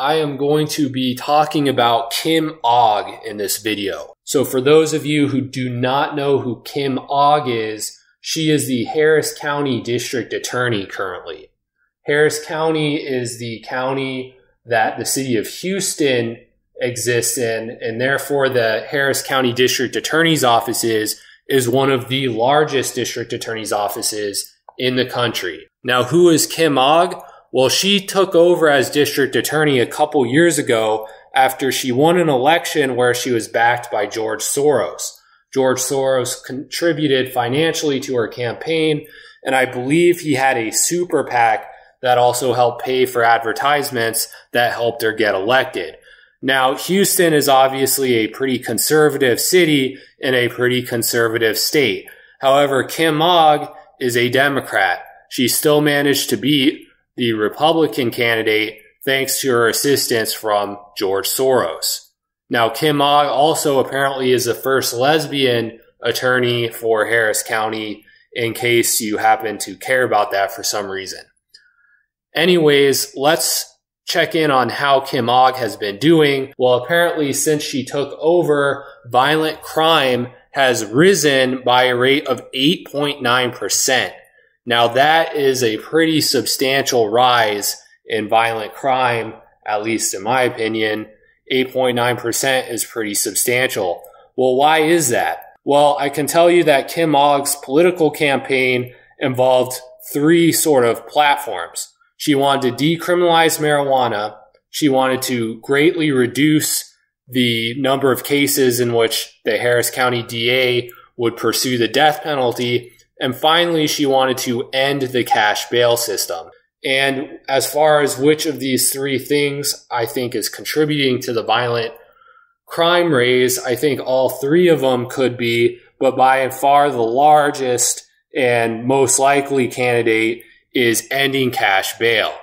I am going to be talking about Kim Og in this video. So for those of you who do not know who Kim Og is, she is the Harris County District Attorney currently. Harris County is the county that the city of Houston exists in, and therefore the Harris County District Attorney's Office is one of the largest district attorney's offices in the country. Now, who is Kim Og? Well, she took over as district attorney a couple years ago after she won an election where she was backed by George Soros. George Soros contributed financially to her campaign, and I believe he had a super PAC that also helped pay for advertisements that helped her get elected. Now, Houston is obviously a pretty conservative city in a pretty conservative state. However, Kim Og is a Democrat. She still managed to beat the Republican candidate thanks to her assistance from George Soros. Now, Kim Og also apparently is the first lesbian attorney for Harris County, in case you happen to care about that for some reason. Anyways, let's check in on how Kim Og has been doing. Well, apparently since she took over, violent crime has risen by a rate of 8.9%. Now that is a pretty substantial rise in violent crime, at least in my opinion. 8.9% is pretty substantial. Well, why is that? Well, I can tell you that Kim Og's political campaign involved three sort of platforms. She wanted to decriminalize marijuana. She wanted to greatly reduce the number of cases in which the Harris County DA would pursue the death penalty. And finally, she wanted to end the cash bail system. And as far as which of these three things I think is contributing to the violent crime raise, I think all three of them could be, but by far the largest and most likely candidate is ending cash bail.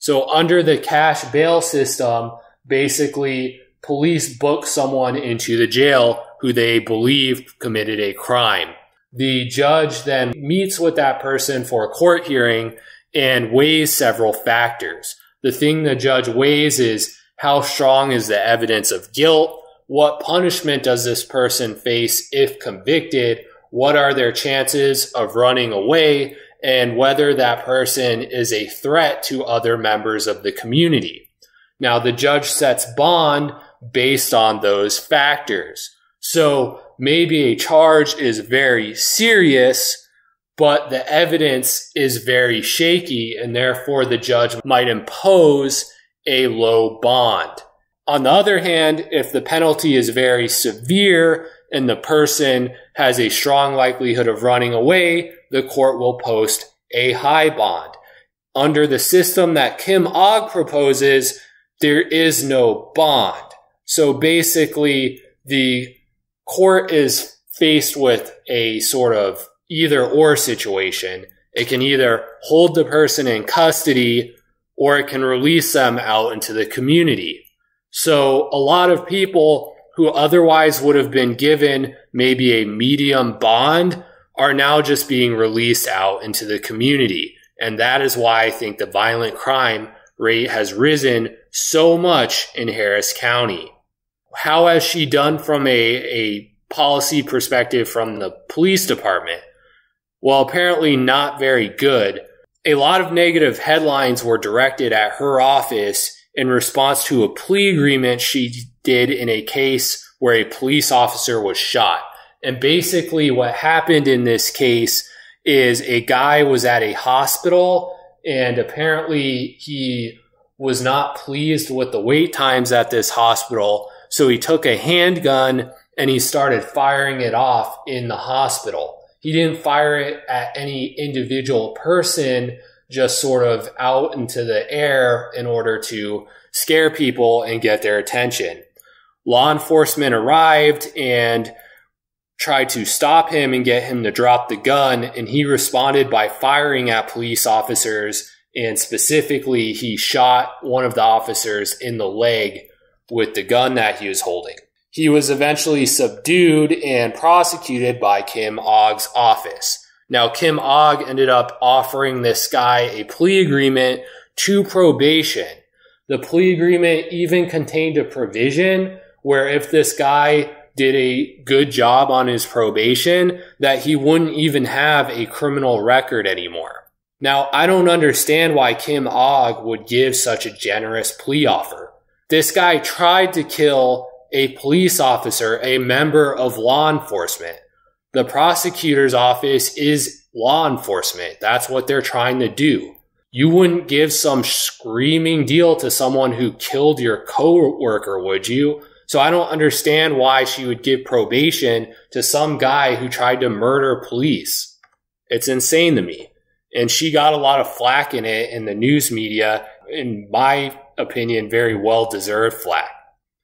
So under the cash bail system, basically police book someone into the jail who they believe committed a crime. The judge then meets with that person for a court hearing and weighs several factors. The thing the judge weighs is how strong is the evidence of guilt? What punishment does this person face if convicted? What are their chances of running away? And whether that person is a threat to other members of the community. Now, the judge sets bond based on those factors. So maybe a charge is very serious, but the evidence is very shaky, and therefore the judge might impose a low bond. On the other hand, if the penalty is very severe and the person has a strong likelihood of running away, the court will post a high bond. Under the system that Kim Og proposes, there is no bond. So basically, the court is faced with a sort of either or situation. It can either hold the person in custody or it can release them out into the community. So a lot of people who otherwise would have been given maybe a medium bond are now just being released out into the community. And that is why I think the violent crime rate has risen so much in Harris County. How has she done from a policy perspective from the police department? Well, apparently not very good. A lot of negative headlines were directed at her office in response to a plea agreement she did in a case where a police officer was shot. And basically what happened in this case is a guy was at a hospital and apparently he was not pleased with the wait times at this hospital. So he took a handgun and he started firing it off in the hospital. He didn't fire it at any individual person, just sort of out into the air in order to scare people and get their attention. Law enforcement arrived and tried to stop him and get him to drop the gun, and he responded by firing at police officers, and specifically he shot one of the officers in the leg with the gun that he was holding. He was eventually subdued and prosecuted by Kim Og's office. Now, Kim Og ended up offering this guy a plea agreement to probation. The plea agreement even contained a provision where if this guy did a good job on his probation, that he wouldn't even have a criminal record anymore. Now, I don't understand why Kim Og would give such a generous plea offer. This guy tried to kill a police officer, a member of law enforcement. The prosecutor's office is law enforcement. That's what they're trying to do. You wouldn't give some screaming deal to someone who killed your coworker, would you? So I don't understand why she would give probation to some guy who tried to murder police. It's insane to me. And she got a lot of flack in it in the news media. In my opinion, very well-deserved flack.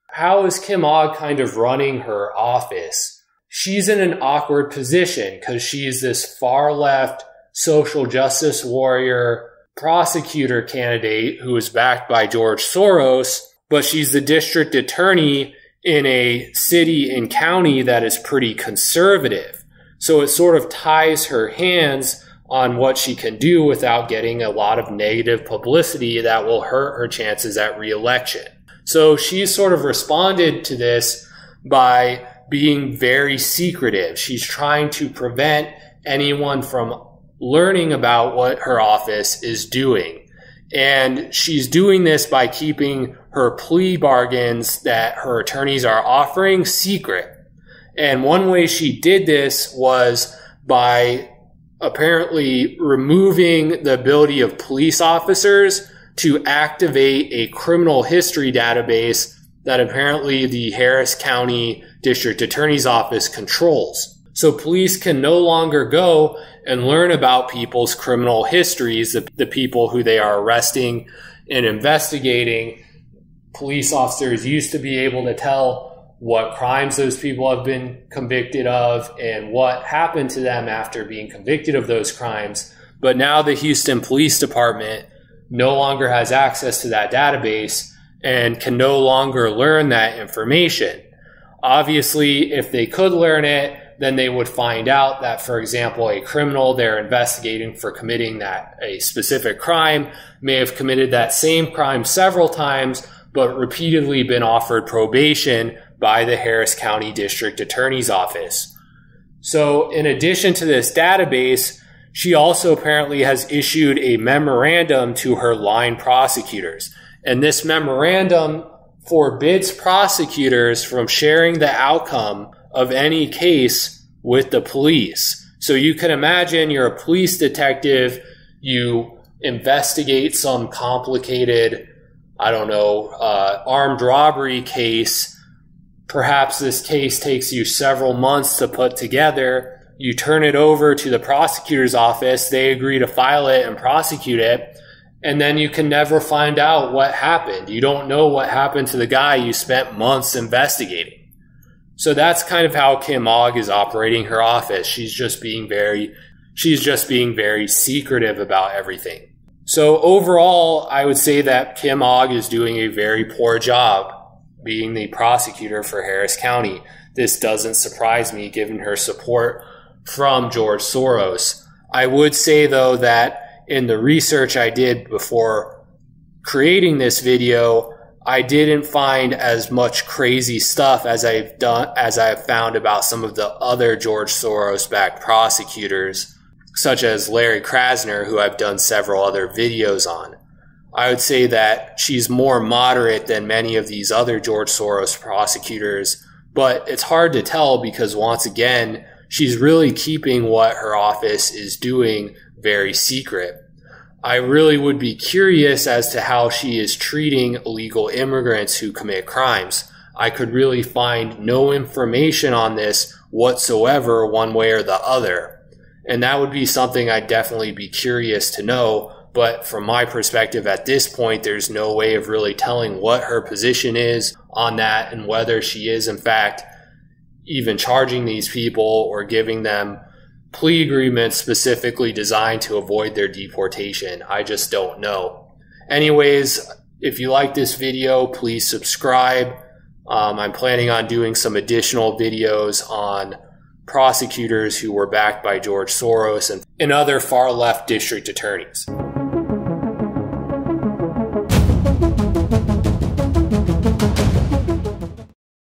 How is Kim Og kind of running her office? She's in an awkward position because she's this far-left social justice warrior prosecutor candidate who is backed by George Soros, but she's the district attorney in a city and county that is pretty conservative. So it sort of ties her hands on what she can do without getting a lot of negative publicity that will hurt her chances at re-election. So she's sort of responded to this by being very secretive. She's trying to prevent anyone from learning about what her office is doing. And she's doing this by keeping her plea bargains that her attorneys are offering secret. And one way she did this was by apparently removing the ability of police officers to activate a criminal history database that apparently the Harris County District Attorney's Office controls. So police can no longer go and learn about people's criminal histories, the people who they are arresting and investigating. Police officers used to be able to tell what crimes those people have been convicted of and what happened to them after being convicted of those crimes. But now the Houston Police Department no longer has access to that database and can no longer learn that information. Obviously, if they could learn it, then they would find out that, for example, a criminal they're investigating for committing a specific crime may have committed that same crime several times, but repeatedly been offered probation by the Harris County District Attorney's Office. So in addition to this database, she also apparently has issued a memorandum to her line prosecutors. And this memorandum forbids prosecutors from sharing the outcome of any case with the police. So you can imagine you're a police detective, you investigate some complicated, armed robbery case. Perhaps this case takes you several months to put together. You turn it over to the prosecutor's office. They agree to file it and prosecute it. And then you can never find out what happened. You don't know what happened to the guy you spent months investigating. So that's kind of how Kim Og is operating her office. She's just being very secretive about everything. So overall, I would say that Kim Og is doing a very poor job being the prosecutor for Harris County. This doesn't surprise me given her support from George Soros. I would say, though, that in the research I did before creating this video, I didn't find as much crazy stuff as I've found about some of the other George Soros-backed prosecutors, such as Larry Krasner, who I've done several other videos on. I would say that she's more moderate than many of these other George Soros prosecutors, but it's hard to tell because, once again, she's really keeping what her office is doing very secret. I really would be curious as to how she is treating illegal immigrants who commit crimes. I could really find no information on this whatsoever one way or the other. And that would be something I'd definitely be curious to know. But from my perspective at this point, there's no way of really telling what her position is on that and whether she is in fact even charging these people or giving them plea agreements specifically designed to avoid their deportation. I just don't know. Anyways, if you like this video, please subscribe. I'm planning on doing some additional videos on prosecutors who were backed by George Soros and other far left district attorneys.